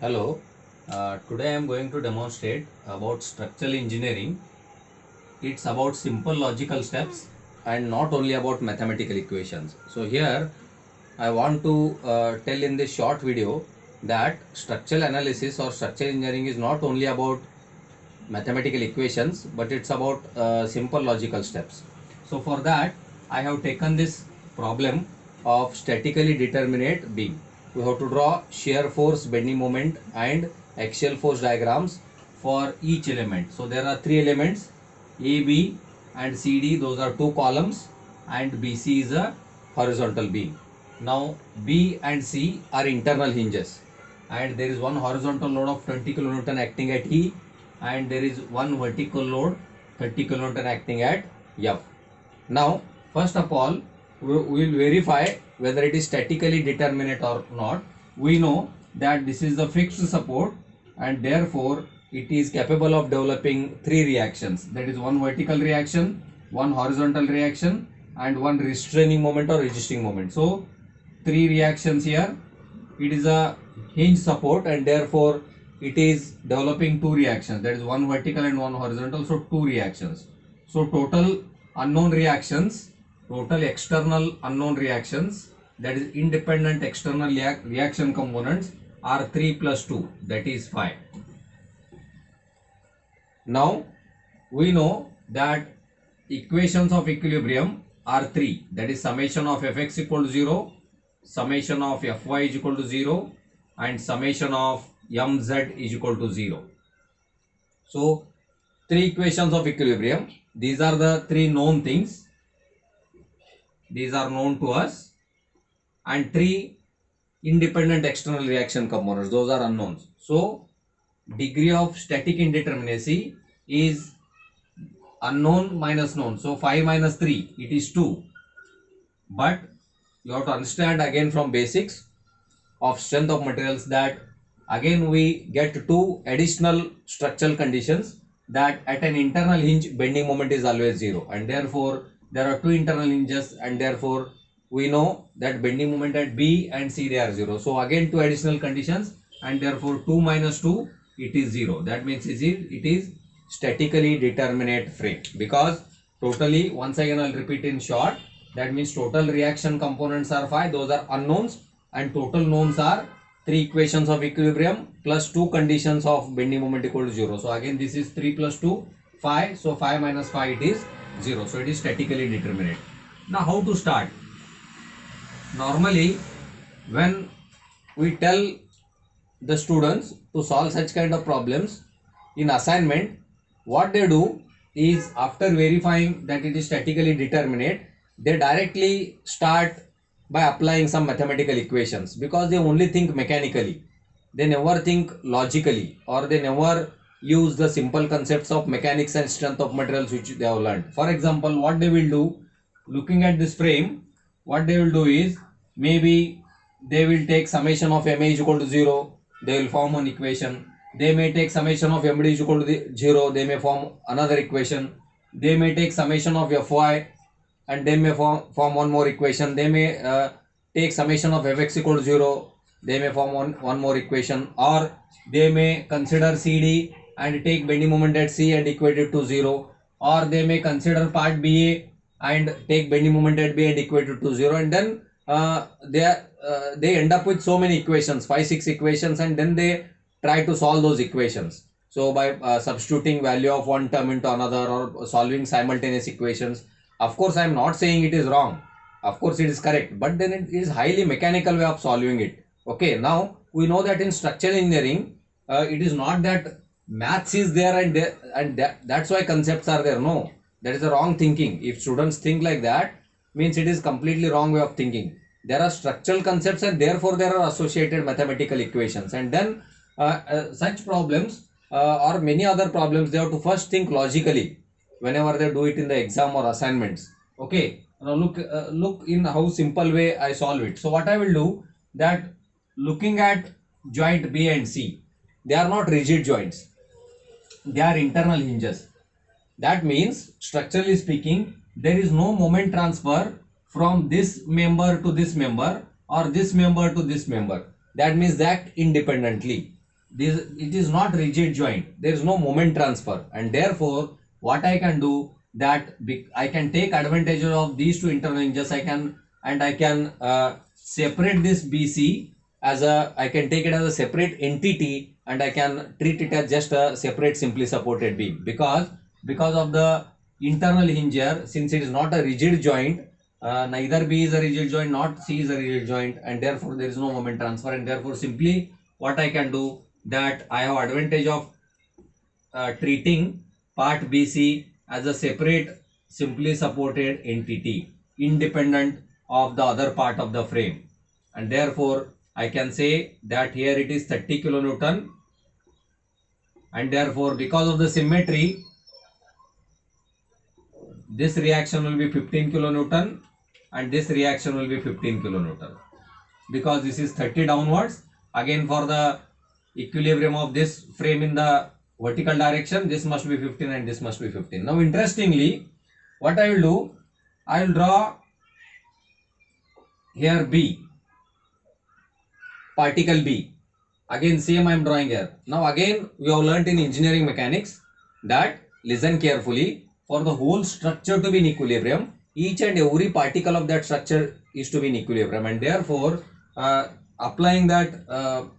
Hello, today I am going to demonstrate about structural engineering. It's about simple logical steps and not only about mathematical equations. So here I want to tell in this short video that structural analysis or structural engineering is not only about mathematical equations, but it's about simple logical steps. So for that I have taken this problem of statically determinate beam. We have to draw shear force, bending moment and axial force diagrams for each element. So there are three elements, A, B and CD. Those are two columns and BC is a horizontal beam. Now B and C are internal hinges and there is one horizontal load of 20 kN acting at E and there is one vertical load 30 kN acting at F. Now first of all we will verify whether it is statically determinate or not. We know that this is the fixed support and therefore it is capable of developing three reactions, that is one vertical reaction, one horizontal reaction and one restraining moment or resisting moment. So three reactions here. It is a hinge support and therefore it is developing two reactions, that is one vertical and one horizontal, so two reactions. So total unknown reactions, total external unknown reactions, that is independent external reaction components, are 3 plus 2, that is 5. Now we know that equations of equilibrium are three, that is summation of fx equal to 0, summation of fy is equal to 0 and summation of mz is equal to 0. So three equations of equilibrium, these are the three known things, these are known to us, and three independent external reaction components, those are unknowns. So degree of static indeterminacy is unknown minus known, so 5 minus 3 it is 2, but you have to understand again from basics of strength of materials that again we get two additional structural conditions, that at an internal hinge bending moment is always 0 and therefore there are two internal hinges and therefore we know that bending moment at B and C they are 0. So again two additional conditions and therefore 2 minus 2 it is 0. That means it is statically determinate frame, because totally, once again I'll repeat in short, that means total reaction components are 5, those are unknowns, and total knowns are three equations of equilibrium plus two conditions of bending moment equal to 0. So again this is 3 plus 2, 5. So 5 minus 5 it is 0. So it is statically determinate. Now how to start? Normally when we tell the students to solve such kind of problems in assignment, what they do is after verifying that it is statically determinate, they directly start by applying some mathematical equations, because they only think mechanically, they never think logically, or they never use the simple concepts of mechanics and strength of materials which they have learned. For example, what they will do, looking at this frame, what they will do is maybe they will take summation of ma is equal to 0, they will form one equation. They may take summation of md is equal to 0, they may form another equation. They may take summation of fy and they may form one more equation. They may take summation of fx equal to 0, they may form one more equation, or they may consider CD and take bending moment at C and equate it to 0, or they may consider part BA and take bending moment at B and equate it to 0, and then they end up with so many equations, 5-6 equations, and then they try to solve those equations. So by substituting value of one term into another or solving simultaneous equations. Of course I am not saying it is wrong, of course it is correct, but then it is highly mechanical way of solving it. Okay, now we know that in structural engineering it is not that maths is there and that's why concepts are there. No, that is the wrong thinking. If students think like that, means it is completely wrong way of thinking. There are structural concepts and therefore there are associated mathematical equations, and then such problems or many other problems, they have to first think logically whenever they do it in the exam or assignments. Okay, now look in how simple way I solve it. So what I will do, that looking at joint B and C, they are not rigid joints, they are internal hinges. That means structurally speaking there is no moment transfer from this member to this member or this member to this member. That means they act independently. it is not rigid joint, there is no moment transfer, and therefore what I can do that I can take advantage of these two internal hinges. I can separate this BC as I can take it as a separate entity, and I can treat it as just a separate simply supported beam, because of the internal hinge here, since it is not a rigid joint. Neither B is a rigid joint, not C is a rigid joint, and therefore there is no moment transfer, and therefore simply what I can do that I have advantage of treating part BC as a separate simply supported entity independent of the other part of the frame, and therefore I can say that here it is 30 kilonewton, and therefore because of the symmetry this reaction will be 15 kilonewton and this reaction will be 15 kilonewton, because this is 30 downwards. Again, for the equilibrium of this frame in the vertical direction, this must be 15 and this must be 15. Now interestingly, what I will do, I will draw here B, particle B. Again same I am drawing here. Now again we have learnt in engineering mechanics that, listen carefully, for the whole structure to be in equilibrium, each and every particle of that structure is to be in equilibrium, and therefore applying that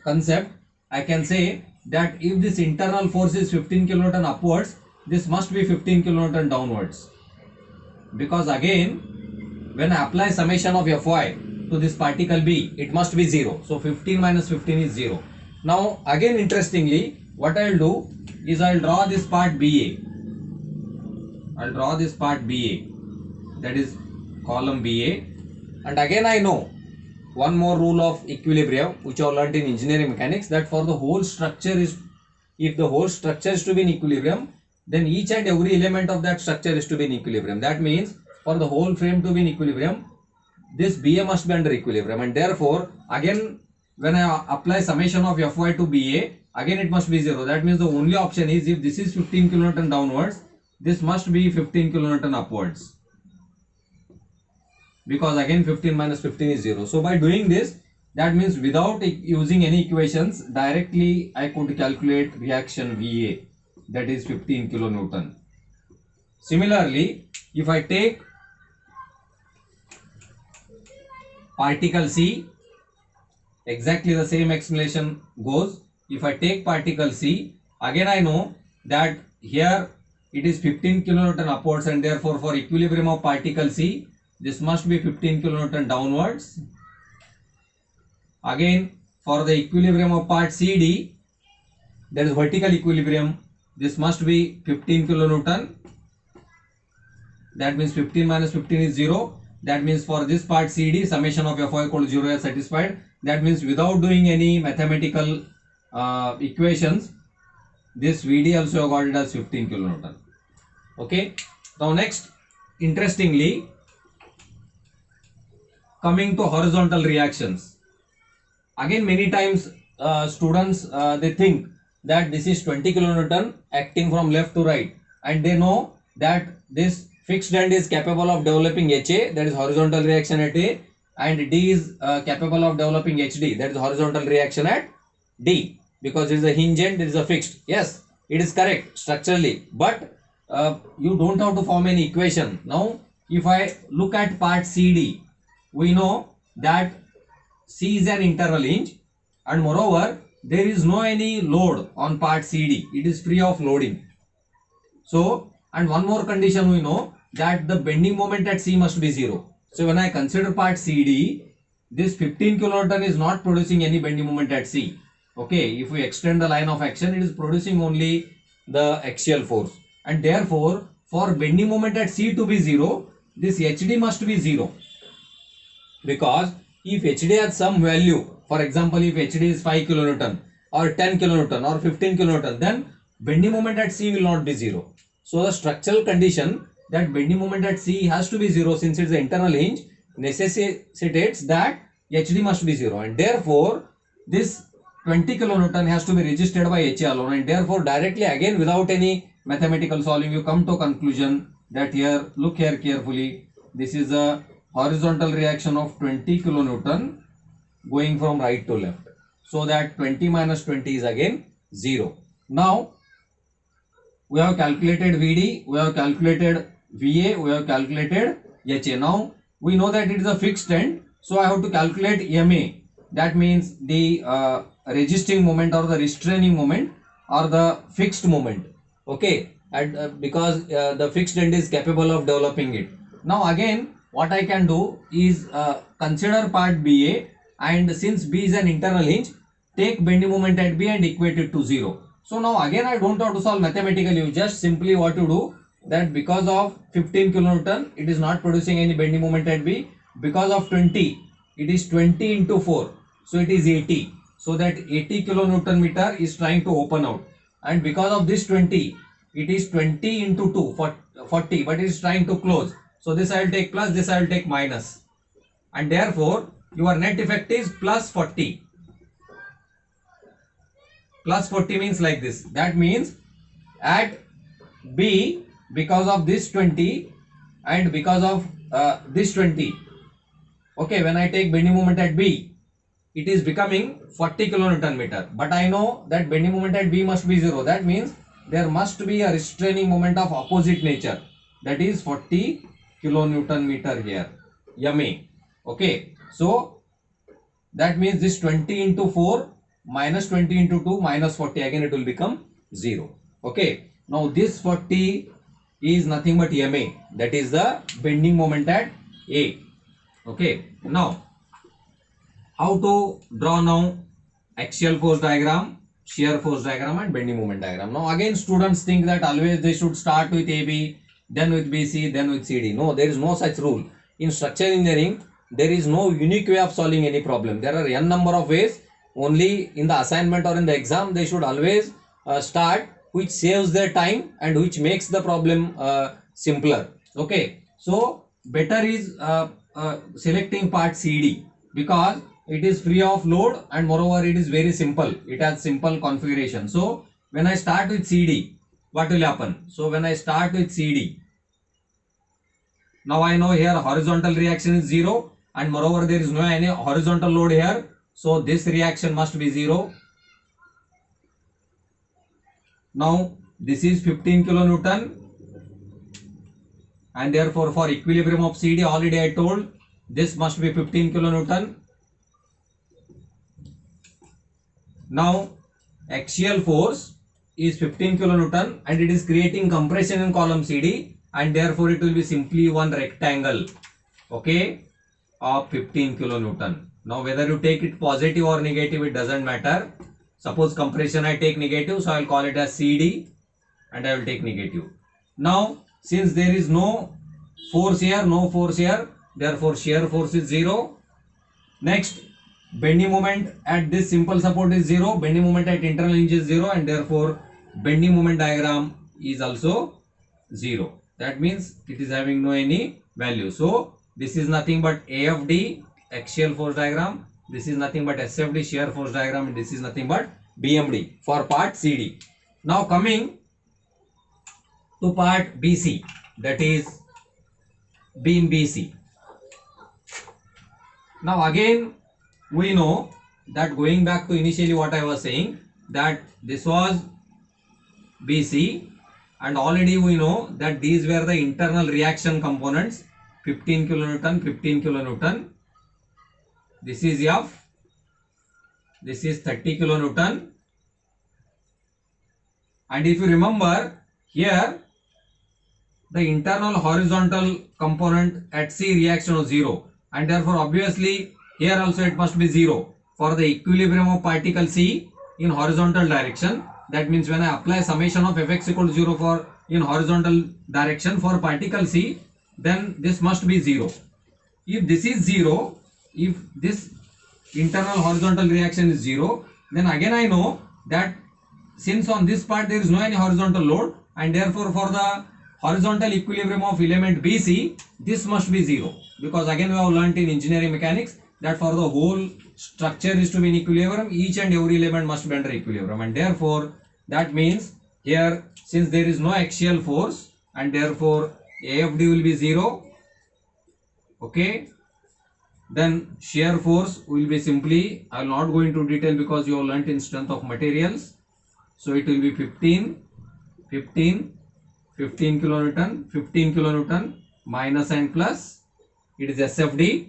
concept, I can say that if this internal force is 15 kilonewton upwards, this must be 15 kilonewton downwards, because again when I apply summation of Fy to this particle B, it must be 0. So 15 minus 15 is 0. Now again interestingly, what I will do is I will draw this part BA. I will draw this part BA, that is column BA, and again I know one more rule of equilibrium which I have learnt in engineering mechanics, that for the whole structure is, if the whole structure is to be in equilibrium, then each and every element of that structure is to be in equilibrium. That means for the whole frame to be in equilibrium, this BA must be under equilibrium, and therefore again when I apply summation of Fy to BA, again it must be 0. That means the only option is, if this is 15 kilonewton downwards, this must be 15 kilonewton upwards, because again 15 minus 15 is 0. So by doing this, that means without using any equations, directly I could calculate reaction VA, that is 15 kilonewton. Similarly, if I take particle C, exactly the same explanation goes. If I take particle C, again I know that here it is 15 kilonewton upwards, and therefore for equilibrium of particle C, this must be 15 kilonewton downwards. Again, for the equilibrium of part CD, that is vertical equilibrium, this must be 15 kilonewton. That means 15 minus 15 is 0. That means for this part CD, summation of Fy equal to 0 is satisfied. That means without doing any mathematical equations, this VD also got it as 15 kilonewton. Okay. Now next, interestingly, coming to horizontal reactions. Again many times students they think that this is 20 kilonewton acting from left to right, and they know that this fixed end is capable of developing HA, that is horizontal reaction at A, and D is capable of developing HD, that is horizontal reaction at D, because it is a hinge end, it is a fixed. Yes, it is correct structurally, but you don't have to form any equation. Now if I look at part CD, we know that C is an internal hinge, and moreover there is no any load on part CD, it is free of loading. So, and one more condition we know, that the bending moment at C must be 0. So when I consider part CD, this 15 kilonewton is not producing any bending moment at C. Okay, if we extend the line of action, it is producing only the axial force, and therefore for bending moment at C to be 0, this HD must be 0, because if HD has some value, for example if HD is 5 kilonewton or 10 kilonewton or 15 kilonewton, then bending moment at C will not be 0. So the structural condition that bending moment at C has to be 0, since it is the internal hinge, necessitates that HD must be 0, and therefore this 20 kilonewton has to be resisted by HA alone, and therefore directly again without any mathematical solving you come to a conclusion that here, look here carefully, this is a horizontal reaction of 20 kilonewton going from right to left. so that 20 minus 20 is again 0. Now we have calculated VD, we have calculated VA, we have calculated HA. Now we know that it is a fixed end, so I have to calculate MA. That means the resisting moment or the restraining moment or the fixed moment. Okay, and because the fixed end is capable of developing it. Now again, what I can do is consider part BA, and since B is an internal hinge, take bending moment at B and equate it to 0. So now again I don't have to solve mathematically, you just simply what to do, that because of 15 kilonewton it is not producing any bending moment at B, because of 20 it is 20 into 4, so it is 80, so that 80 kilonewton meter is trying to open out, and because of this 20 it is 20 into 2 40, but it is trying to close, so this I will take plus, this I will take minus, and therefore your net effect is plus 40. Plus 40 means like this. That means at B, because of this 20 and because of this 20, okay, when I take bending moment at B, it is becoming 40 kilonewton meter. But I know that bending moment at B must be 0. That means there must be a restraining moment of opposite nature. That is 40 kilonewton meter here. MA. Okay. So that means this 20 into 4 minus 20 into 2 minus 40, again it will become 0. Okay. Now this 40 is nothing but MA, that is the bending moment at A. Okay. Now how to draw now axial force diagram, shear force diagram and bending moment diagram. Now again students think that always they should start with AB, then with BC, then with CD. No, there is no such rule. In structural engineering there is no unique way of solving any problem. There are n number of ways. Only in the assignment or in the exam they should always start which saves their time and which makes the problem simpler. Okay, so better is selecting part CD because it is free of load and moreover it is very simple. It has simple configuration. So when I start with CD, what will happen? So when I start with CD, now I know here horizontal reaction is 0 and moreover there is no any horizontal load here. So this reaction must be 0. Now this is 15 kilonewton and therefore for equilibrium of CD already I told this must be 15 kilonewton. Now axial force is 15 kilonewton and it is creating compression in column CD and therefore it will be simply one rectangle, okay, of 15 kilonewton. Now whether you take it positive or negative it doesn't matter. Suppose compression I take negative, so I will call it as CD and I will take negative. Now since there is no force here, therefore shear force is 0. Next, bending moment at this simple support is 0, bending moment at internal hinge is 0 and therefore bending moment diagram is also 0. That means it is having no any value. So this is nothing but AFD axial force diagram, this is nothing but SFD shear force diagram and this is nothing but BMD for part CD. Now coming to part BC, that is beam BC. Now again we know that going back to initially what I was saying, that this was BC and already we know that these were the internal reaction components, 15 kilonewton, 15 kilonewton. This is F, this is 30 kilonewton, and if you remember here the internal horizontal component at C reaction was 0 and therefore obviously here also it must be 0 for the equilibrium of particle C in horizontal direction. That means when I apply summation of Fx equal to 0 for in horizontal direction for particle C, then this must be 0. If this is 0, if this internal horizontal reaction is 0, then again I know that since on this part there is no any horizontal load and therefore for the horizontal equilibrium of element BC, this must be 0, because again we have learnt in engineering mechanics that for the whole structure is to be in equilibrium, each and every element must be under equilibrium, and therefore that means here since there is no axial force and therefore AFD will be 0, okay, Then shear force will be simply, I will not go into detail because you have learnt in strength of materials. So it will be 15 kilonewton, 15 kilonewton minus and plus, it is SFD.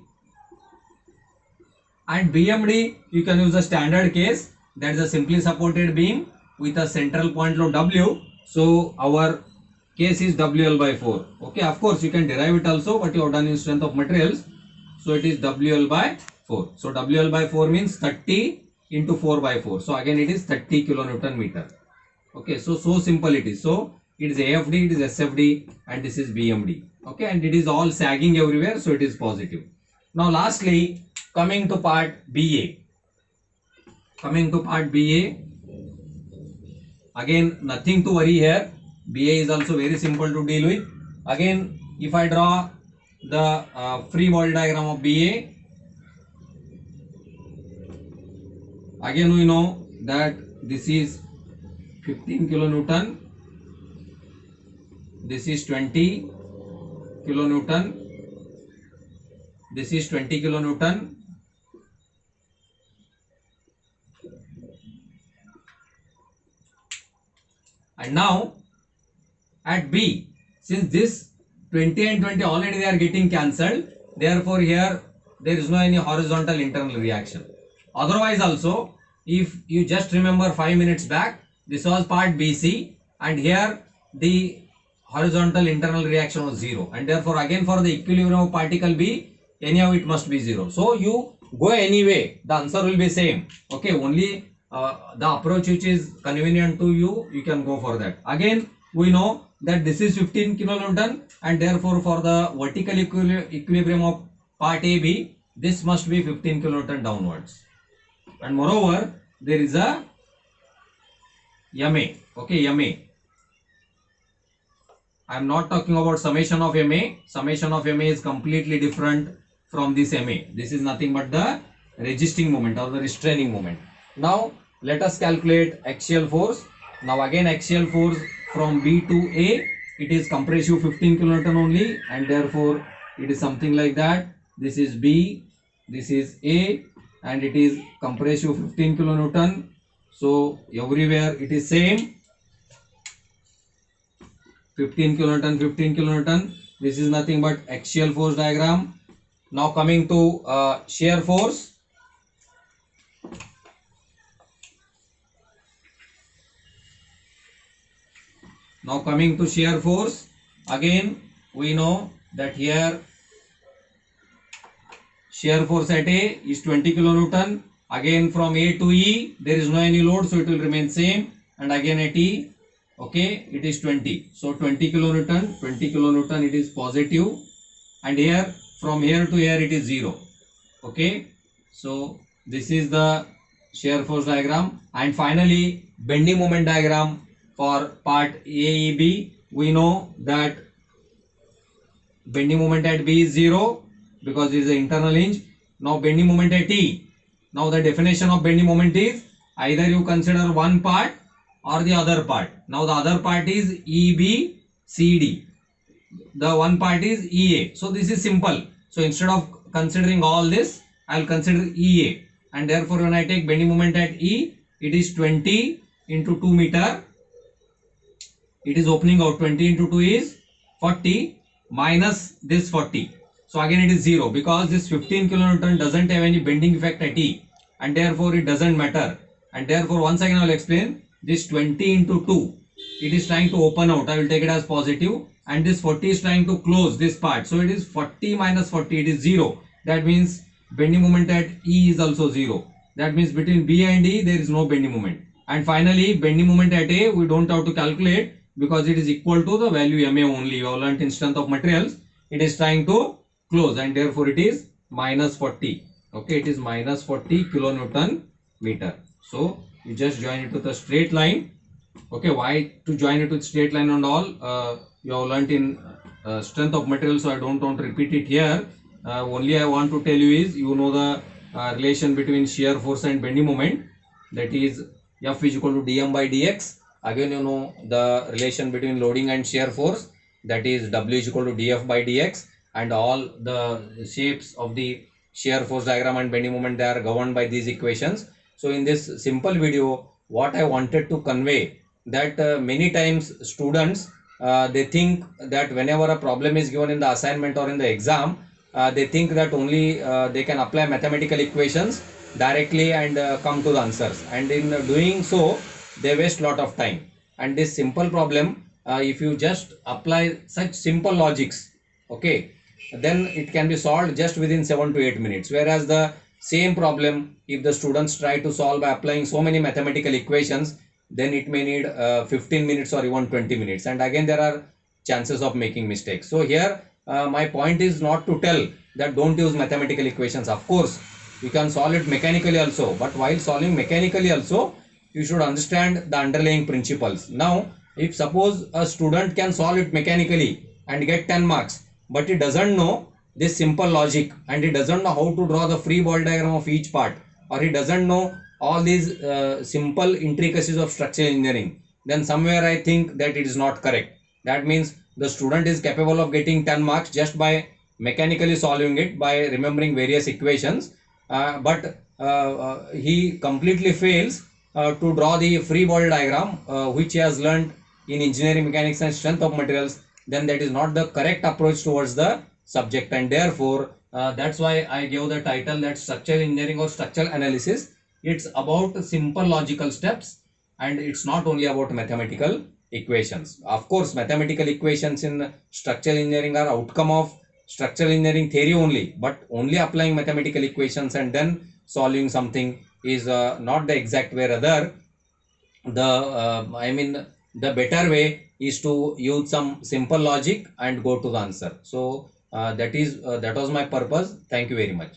And BMD, you can use a standard case, that is a simply supported beam with a central point load W. So our case is WL by 4. Okay, of course you can derive it also, but you have done in strength of materials. So it is WL by 4. So WL by 4 means 30 into 4 by 4. So again it is 30 kilonewton meter. Okay, so simple it is. So it is AFD, it is SFD, and this is BMD. Okay, and it is all sagging everywhere, so it is positive. Now lastly, coming to part BA. Again, nothing to worry here. BA is also very simple to deal with. Again, if I draw the free body diagram of BA, again we know that this is 15 kilonewton, this is 20 kilonewton, this is 20 kilonewton, and now at B, since this 20 and 20 already they are getting cancelled, therefore here there is no any horizontal internal reaction. Otherwise also, if you just remember 5 minutes back, this was part BC, and here the horizontal internal reaction was 0, and therefore again for the equilibrium of particle B, anyhow it must be 0. So you go anyway, the answer will be same. Okay, only the approach which is convenient to you, you can go for that. Again, we know that this is 15 kilonewton, and therefore for the vertical equilibrium of part AB, this must be 15 kilonewton downwards. And moreover, there is a MA. Okay, MA. I am not talking about summation of MA. Summation of MA is completely different from this MA. This is nothing but the resisting moment or the restraining moment. Now let us calculate axial force. Now again axial force from B to A, it is compressive 15 kilonewton only, and therefore it is something like that. This is B, this is A, and it is compressive 15 kilonewton. So everywhere it is same, 15 kilonewton, 15 kilonewton. This is nothing but axial force diagram. Now coming to shear force. Now coming to shear force, again we know that here shear force at A is 20 kilonewton. Again from A to E there is no any load, so it will remain same, and again at E, okay, it is 20. So 20 kilonewton it is positive, and here from here to here it is 0. Okay, so this is the shear force diagram. And finally bending moment diagram for part AEB. We know that bending moment at B is 0 because it is an internal hinge. Now bending moment at E. Now the definition of bending moment is either you consider one part or the other part. Now the other part is EBCD. The one part is EA. So this is simple. So instead of considering all this, I will consider EA. And therefore when I take bending moment at E, it is 20 into 2 meter. It is opening out. 20 into 2 is 40 minus this 40. So again it is 0 because this 15 kilonewton doesn't have any bending effect at E, and therefore it doesn't matter. And therefore once again I will explain, this 20 into 2, it is trying to open out. I will take it as positive, and this 40 is trying to close this part. So it is 40 minus 40, it is 0. That means bending moment at E is also 0. That means between B and E there is no bending moment. And finally bending moment at A we don't have to calculate because it is equal to the value MA only. You have learnt in strength of materials. It is trying to close, and therefore it is minus 40. Okay, it is minus 40 kilonewton meter. So you just join it to the straight line. Okay, why to join it with straight line and all, you have learnt in strength of materials, so I don't want to repeat it here. Only I want to tell you is, you know the relation between shear force and bending moment, that is F is equal to dm by dx. Again you know the relation between loading and shear force, that is W is equal to df by dx, and all the shapes of the shear force diagram and bending moment, they are governed by these equations. So in this simple video, what I wanted to convey that many times students they think that whenever a problem is given in the assignment or in the exam, they think that only they can apply mathematical equations directly and come to the answers, and in doing so they waste lot of time. And this simple problem, if you just apply such simple logics, okay, then it can be solved just within 7 to 8 minutes. Whereas the same problem, if the students try to solve by applying so many mathematical equations, then it may need 15 minutes or even 20 minutes, and again there are chances of making mistakes. So here my point is not to tell that don't use mathematical equations. Of course you can solve it mechanically also, but while solving mechanically also you should understand the underlying principles. Now if suppose a student can solve it mechanically and get 10 marks, but he doesn't know this simple logic, and he doesn't know how to draw the free ball diagram of each part, or he doesn't know all these simple intricacies of structural engineering, then somewhere I think that it is not correct. That means the student is capable of getting 10 marks just by mechanically solving it by remembering various equations, but he completely fails to draw the free body diagram which he has learned in engineering mechanics and strength of materials. Then that is not the correct approach towards the subject, and therefore that's why I gave the title that structural engineering or structural analysis. It's about simple logical steps, and it's not only about mathematical equations. Of course mathematical equations in structural engineering are outcome of structural engineering theory only, but only applying mathematical equations and then solving something is not the exact way. Rather the better way is to use some simple logic and go to the answer. So that was my purpose. Thank you very much.